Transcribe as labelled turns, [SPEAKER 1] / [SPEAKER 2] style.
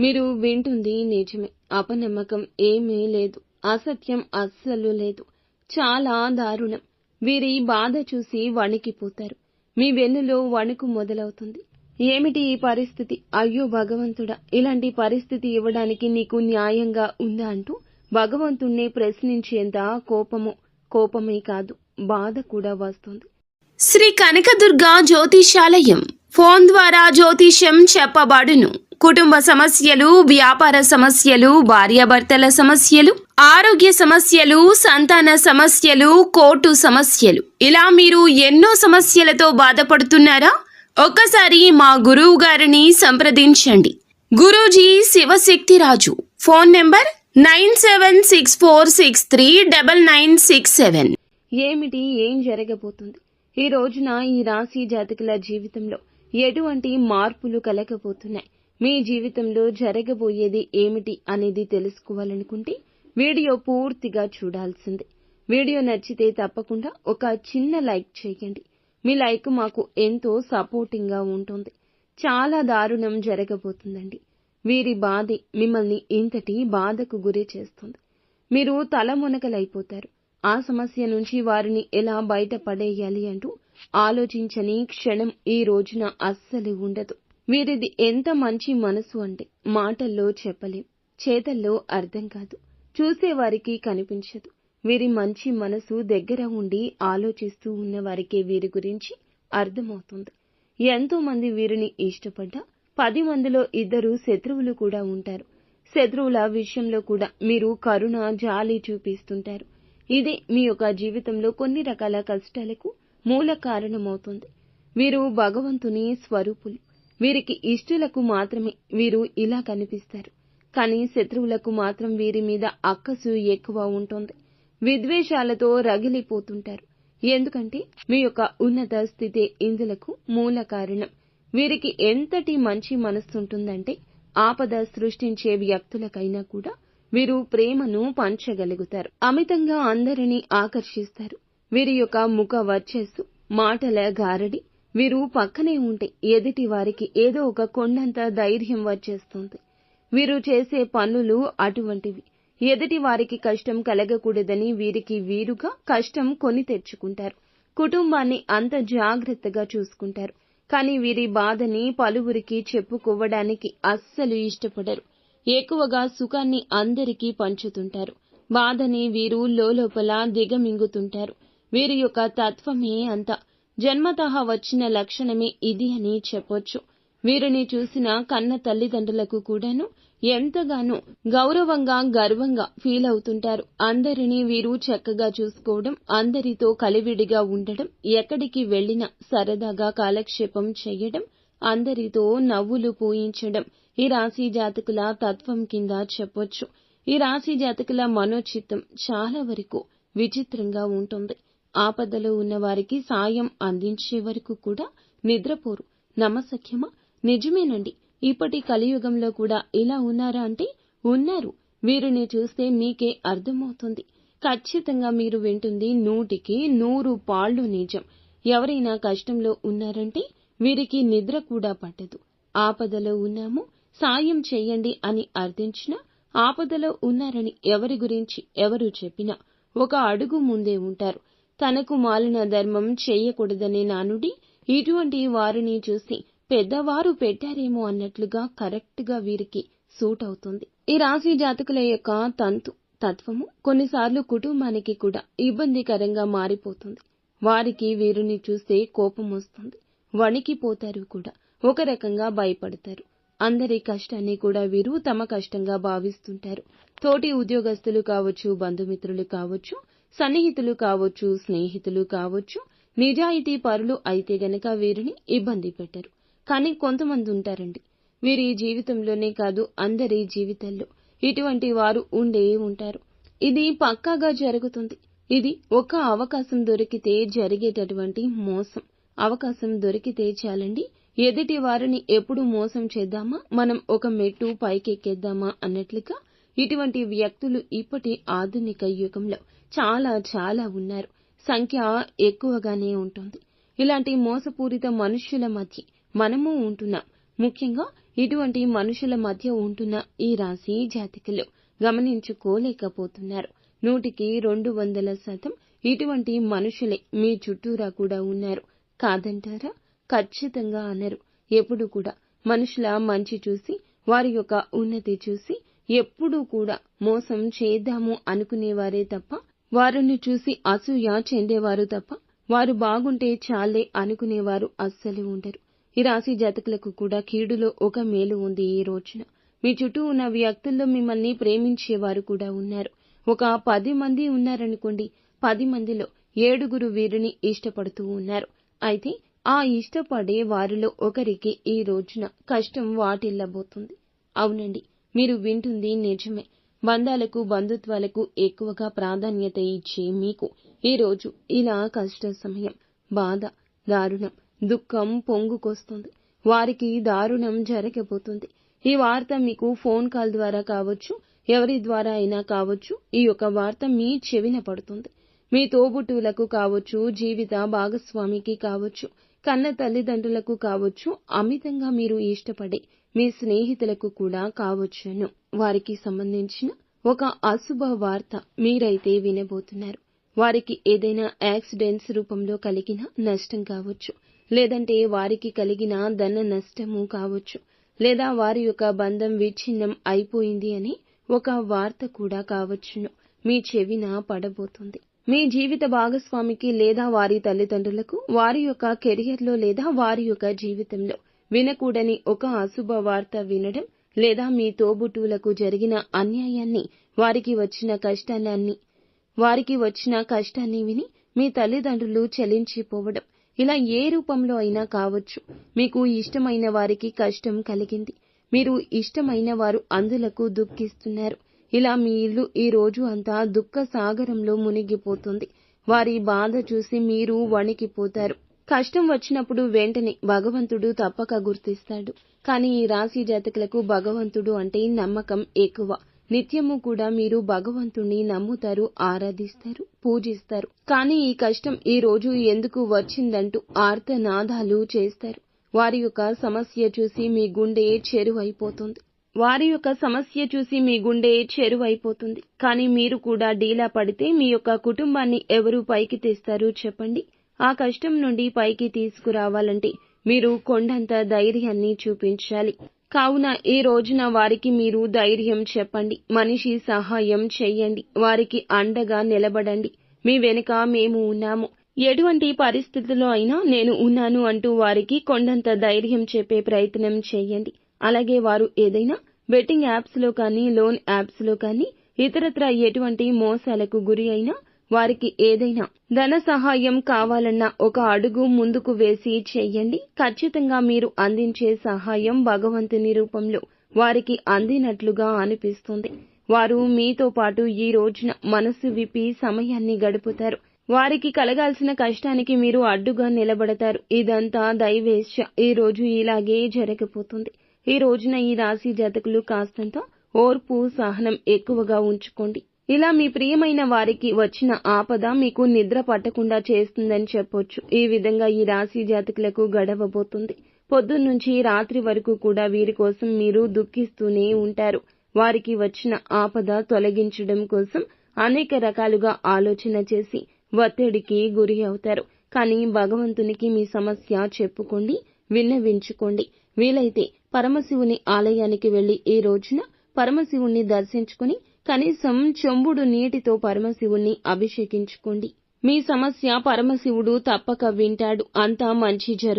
[SPEAKER 1] మీరు వింటుంది నిజమే. అపనమ్మకం ఏమీ లేదు. అసత్యం అస్సలు లేదు. చాలా దారుణం. వీరి బాధ చూసి వణికిపోతారు. మీ వెన్నులో వణుకు మొదలవుతుంది. ఏమిటి ఈ పరిస్థితి? అయ్యో భగవంతుడా, ఇలాంటి పరిస్థితి ఇవ్వడానికి నీకు న్యాయంగా ఉందా అంటూ భగవంతుణ్ణి ప్రశ్నించేంత కోపమే కాదు, బాధ కూడా వస్తుంది.
[SPEAKER 2] శ్రీ కనకదుర్గ జ్యోతిషాలయం. ఫోన్ ద్వారా జ్యోతిష్యం చెప్పబడును. కుటుంబ సమస్యలు, వ్యాపార సమస్యలు, భార్యాభర్తల సమస్యలు, ఆరోగ్య సమస్యలు, సంతాన సమస్యలు, కోర్టు సమస్యలు, ఇలా మీరు ఎన్నో సమస్యలతో బాధపడుతున్నారా? ఒక్కసారి మా గురువు గారిని సంప్రదించండి. గురూజీ శివశక్తిరాజు. Phone number 9764639967.
[SPEAKER 1] ఏం జరగబోతుంది ఈ రోజున? ఈ రాశి జాతకుల జీవితంలో ఎటువంటి మార్పులు కలగబోతున్నాయి? మీ జీవితంలో జరగబోయేది ఏమిటి అనేది తెలుసుకోవాలనుకుంటే వీడియో పూర్తిగా చూడాల్సిందే. వీడియో నచ్చితే తప్పకుండా ఒక చిన్న లైక్ చేయండి. మీ లైక్ మాకు ఎంతో సపోర్టింగ్ గా ఉంటుంది. చాలా దారుణం జరగబోతుందండి. వీరి బాధే మిమ్మల్ని ఇంతటి బాధకు గురి చేస్తుంది. మీరు తలమునకలైపోతారు. ఆ సమస్య నుంచి వారిని ఎలా బయటపడేయాలి అంటూ ఆలోచించని క్షణం ఈ రోజున అస్సలు ఉండదు. వీరిది ఎంత మంచి మనసు అంటే మాటల్లో చెప్పలేం, చేతల్లో అర్థం కాదు, చూసేవారికి కనిపించదు. వీరి మంచి మనసు దగ్గర ఉండి ఆలోచిస్తూ ఉన్న వారికే వీరి గురించి అర్థమవుతుంది. ఎంతో మంది వీరిని ఇష్టపడ్డా 10 మందిలో 2 శత్రువులు కూడా ఉంటారు. శత్రువుల విషయంలో కూడా మీరు కరుణ, జాలి చూపిస్తుంటారు. ఇది మీ యొక్క జీవితంలో కొన్ని రకాల కష్టాలకు మూల కారణమవుతుంది. వీరు భగవంతుని స్వరూపులు. వీరికి ఇష్టులకు మాత్రమే వీరు ఇలా కనిపిస్తారు. కానీ శత్రువులకు మాత్రం వీరి మీద అక్కసు ఎక్కువ ఉంటుంది. విద్వేషాలతో రగిలిపోతుంటారు. ఎందుకంటే మీ యొక్క ఉన్నత స్థితే ఇందులకు మూల కారణం. వీరికి ఎంతటి మంచి మనస్సుంటుందంటే ఆపద సృష్టించే వ్యక్తులకైనా కూడా వీరు ప్రేమను పంచగలుగుతారు. అమితంగా అందరినీ ఆకర్షిస్తారు. వీరి యొక్క ముఖ వర్చస్సు, మాటల గారడి, వీరు పక్కనే ఉంటే ఎదుటి వారికి ఏదో ఒక కొండంత ధైర్యం వచ్చేస్తుంది. వీరు చేసే పనులు అటువంటివి. ఎదుటి వారికి కష్టం కలగకూడదని వీరికి వీరుగా కష్టం కొని తెచ్చుకుంటారు. కుటుంబాన్ని అంత జాగ్రత్తగా చూసుకుంటారు. కానీ వీరి బాధని పలువురికి చెప్పుకోవడానికి అస్సలు ఇష్టపడరు. ఎక్కువగా సుఖాన్ని అందరికీ పంచుతుంటారు. బాధని వీరు లోపల దిగమింగుతుంటారు. వీరి యొక్క తత్వమే అంత. జన్మతః వచ్చిన లక్షణమే ఇది అని చెప్పొచ్చు. వీరిని చూసిన కన్న తల్లిదండ్రులకు కూడాను ఎంతగానో గౌరవంగా, గర్వంగా ఫీల్ అవుతుంటారు. అందరినీ వీరు చక్కగా చూసుకోవడం, అందరితో కలివిడిగా ఉండడం, ఎక్కడికి వెళ్లినా సరదాగా కాలక్షేపం చేయడం, అందరితో నవ్వులు పూయించడం ఈ రాశి జాతకుల తత్వం కింద చెప్పొచ్చు. ఈ రాశి జాతకుల మనోచిత్తం చాలా వరకు విచిత్రంగా ఉంటుంది. ఆపదలో ఉన్న వారికి సాయం అందించే వరకు కూడా నిద్రపోరు. నమ్మశక్యమా? నిజమేనండి. ఇప్పటి కలియుగంలో కూడా ఇలా ఉన్నారా అంటే ఉన్నారు. వీరిని చూస్తే మీకే అర్థమవుతుంది. ఖచ్చితంగా మీరు వింటుంది 100కి 100 పాళ్ళు నిజం. ఎవరైనా కష్టంలో ఉన్నారంటే వీరికి నిద్ర కూడా పట్టదు. ఆపదలో ఉన్నాము, సాయం చెయ్యండి అని అర్థించినా, ఆపదలో ఉన్నారని ఎవరి గురించి ఎవరు చెప్పినా ఒక అడుగు ముందే ఉంటారు. తనకు మాలిన ధర్మం చెయ్యకూడదనే నానుడి ఇటువంటి వారిని చూసి పెద్దవారు పెట్టారేమో అన్నట్లుగా కరెక్ట్ గా వీరికి సూట్ అవుతుంది. ఈ రాశి జాతకుల యొక్క తత్వము కొన్నిసార్లు కుటుంబానికి కూడా ఇబ్బందికరంగా మారిపోతుంది. వారికి వీరిని చూస్తే కోపం వస్తుంది, వణికిపోతారు కూడా, ఒక రకంగా భయపడతారు. అందరి కష్టాన్ని కూడా వీరు తమ కష్టంగా భావిస్తుంటారు. తోటి ఉద్యోగస్తులు కావచ్చు, బంధుమిత్రులు కావచ్చు, సన్నిహితులు కావచ్చు, స్నేహితులు కావచ్చు, నిజాయితీ పరులు అయితే గనక వీరిని ఇబ్బంది పెట్టరు. కానీ కొంతమంది ఉంటారండి, వీరి జీవితంలోనే కాదు అందరి జీవితాల్లో ఇటువంటి వారు ఉండే ఉంటారు. ఇది పక్కాగా జరుగుతుంది. ఇది ఒక అవకాశం దొరికితే జరిగేటటువంటి మోసం. అవకాశం దొరికితే చాలండి, ఎదుటి వారిని ఎప్పుడు మోసం చేద్దామా, మనం ఒక మెట్టు పైకెక్కేద్దామా అన్నట్లుగా ఇటువంటి వ్యక్తులు ఇప్పటి ఆధునిక యుగంలో చాలా ఉన్నారు. సంఖ్య ఎక్కువగానే ఉంటుంది. ఇలాంటి మోసపూరిత మనుష్యుల మధ్య మనము ఉంటున్నాం. ముఖ్యంగా ఇటువంటి మనుషుల మధ్య ఉంటున్న ఈ రాశి జాతకులు గమనించుకోలేకపోతున్నారు. 100కి 200% ఇటువంటి మనుషులే మీ చుట్టూరా కూడా ఉన్నారు. కాదంటారా? ఖచ్చితంగా అనరు. ఎప్పుడు కూడా మనుషుల మంచి చూసి, వారి యొక్క ఉన్నతి చూసి ఎప్పుడూ కూడా మోసం చేద్దాము అనుకునేవారే తప్ప, వారిని చూసి అసూయ చెందేవారు తప్ప, వారు బాగుంటే చాలే అనుకునేవారు అస్సలు ఉండరు. ఈ రాశి జాతకులకు కూడా కీడులో ఒక మేలు ఉంది. ఈ రోజున మీ చుట్టూ ఉన్న వ్యక్తుల్లో మిమ్మల్ని ప్రేమించేవారు కూడా ఉన్నారు. ఒక 10 మంది ఉన్నారనుకోండి, 10 మందిలో 7 వీరిని ఇష్టపడుతూ ఉన్నారు. అయితే ఆ ఇష్టపడే వారిలో ఒకరికి ఈ రోజున కష్టం వాటిల్లబోతుంది. అవునండి, మీరు వింటుంది నిజమే. బంధాలకు, బంధుత్వాలకు ఎక్కువగా ప్రాధాన్యత ఇచ్చే మీకు ఈ రోజు ఇలా కష్ట సమయం, బాధ, దారుణం, దుఃఖం పొంగుకొస్తుంది. వారికి దారుణం జరగబోతుంది. ఈ వార్త మీకు ఫోన్ కాల్ ద్వారా కావచ్చు, ఎవరి ద్వారా అయినా కావచ్చు, ఈ యొక్క వార్త మీ చెవిన పడుతుంది. మీ తోబుట్టువులకు కావచ్చు, జీవిత భాగస్వామికి కావచ్చు, కన్న తల్లిదండ్రులకు కావచ్చు, అమితంగా మీరు ఇష్టపడే మీ స్నేహితులకు కూడా కావచ్చును. వారికి సంబంధించిన ఒక అశుభ వార్త మీరైతే వినబోతున్నారు. వారికి ఏదైనా యాక్సిడెంట్స్ రూపంలో కలిగిన నష్టం కావచ్చు, లేదంటే వారికి కలిగిన ధన నష్టము కావచ్చు, లేదా వారి యొక్క బంధం విచ్ఛిన్నం అయిపోయింది అని ఒక వార్త కూడా కావచ్చును మీ చెవిన పడబోతుంది. మీ జీవిత భాగస్వామికి లేదా వారి తల్లిదండ్రులకు వారి యొక్క కెరియర్లో లేదా వారి యొక్క జీవితంలో వినకూడని ఒక అశుభ వార్త వినడం, లేదా మీ తోబుట్టువులకు జరిగిన అన్యాయాన్ని, వారికి వచ్చిన కష్టాన్ని విని మీ తల్లిదండ్రులు చలించిపోవడం, ఇలా ఏ రూపంలో అయినా కావచ్చు. మీకు ఇష్టమైన వారికి కష్టం కలిగింది, మీరు ఇష్టమైన వారు అందులకు దుఃఖిస్తున్నారు. ఇలా మీ ఇల్లు ఈ రోజు అంతా దుఃఖ సాగరంలో మునిగిపోతుంది. వారి బాధ చూసి మీరు వణికిపోతారు. కష్టం వచ్చినప్పుడు వెంటనే భగవంతుడు తప్పక గుర్తిస్తాడు. కానీ ఈ రాశి జాతకులకు భగవంతుడు అంటే నమ్మకం ఎక్కువ. నిత్యము కూడా మీరు భగవంతుణ్ణి నమ్ముతారు, ఆరాధిస్తారు, పూజిస్తారు. కానీ ఈ కష్టం ఈ రోజు ఎందుకు వచ్చిందంటూ ఆర్తనాదాలు చేస్తారు. వారి యొక్క సమస్య చూసి మీ గుండె చెరువైపోతుంది. కానీ మీరు కూడా డీలా పడితే మీ యొక్క కుటుంబాన్ని ఎవరు పైకి తెస్తారు చెప్పండి? ఆ కష్టం నుండి పైకి తీసుకురావాలంటే మీరు కొండంత ధైర్యాన్ని చూపించాలి. కావున ఈ రోజున వారికి మీరు ధైర్యం చెప్పండి, మనిషి సహాయం చెయ్యండి, వారికి అండగా నిలబడండి. మీ వెనుక మేము ఉన్నాము, ఎటువంటి పరిస్థితుల్లో అయినా నేను ఉన్నాను అంటూ వారికి కొండంత ధైర్యం చెప్పే ప్రయత్నం చేయండి. అలాగే వారు ఏదైనా బెట్టింగ్ యాప్స్ లో కానీ, లోన్ యాప్స్ లో కానీ, ఇతరత్ర ఎటువంటి మోసాలకు గురి అయినా, వారికి ఏదైనా ధన సహాయం కావాలన్నా ఒక అడుగు ముందుకు వేసి చెయ్యండి. ఖచ్చితంగా మీరు అందించే సహాయం భగవంతుని రూపంలో వారికి అందినట్లుగా అనిపిస్తుంది. వారు మీతో పాటు ఈ రోజున మనసు విప్పి సమయాన్ని గడుపుతారు. వారికి కలగాల్సిన కష్టానికి మీరు అడ్డుగా నిలబడతారు. ఇదంతా దైవేచ్ఛ. ఈ రోజు ఇలాగే జరగబోతుంది. ఈ రోజున ఈ రాశి జాతకులు కాస్తంత ఓర్పు, సహనం ఎక్కువగా ఉంచుకోండి. ఇలా మీ ప్రియమైన వారికి వచ్చిన ఆపద మీకు నిద్ర పట్టకుండా చేస్తుందని చెప్పొచ్చు. ఈ విధంగా ఈ రాశి జాతకులకు గడవబోతుంది. పొద్దున్నుంచి రాత్రి వరకు కూడా వీరి కోసం మీరు దుఃఖిస్తూనే ఉంటారు. వారికి వచ్చిన ఆపద తొలగించడం కోసం అనేక రకాలుగా ఆలోచన చేసి ఒత్తిడికి గురి అవుతారు. కానీ భగవంతునికి మీ సమస్య చెప్పుకోండి, విన్నవించుకోండి. వీలైతే పరమశివుని ఆలయానికి వెళ్లి ఈ రోజున పరమశివుణ్ణి దర్శించుకుని కనీసం చెంబుడు నీటితో పరమశివుణ్ణి అభిషేకించుకోండి. మీ సమస్య పరమశివుడు తప్పక వింటాడు. అంతా మంచి జరుగుతుంది.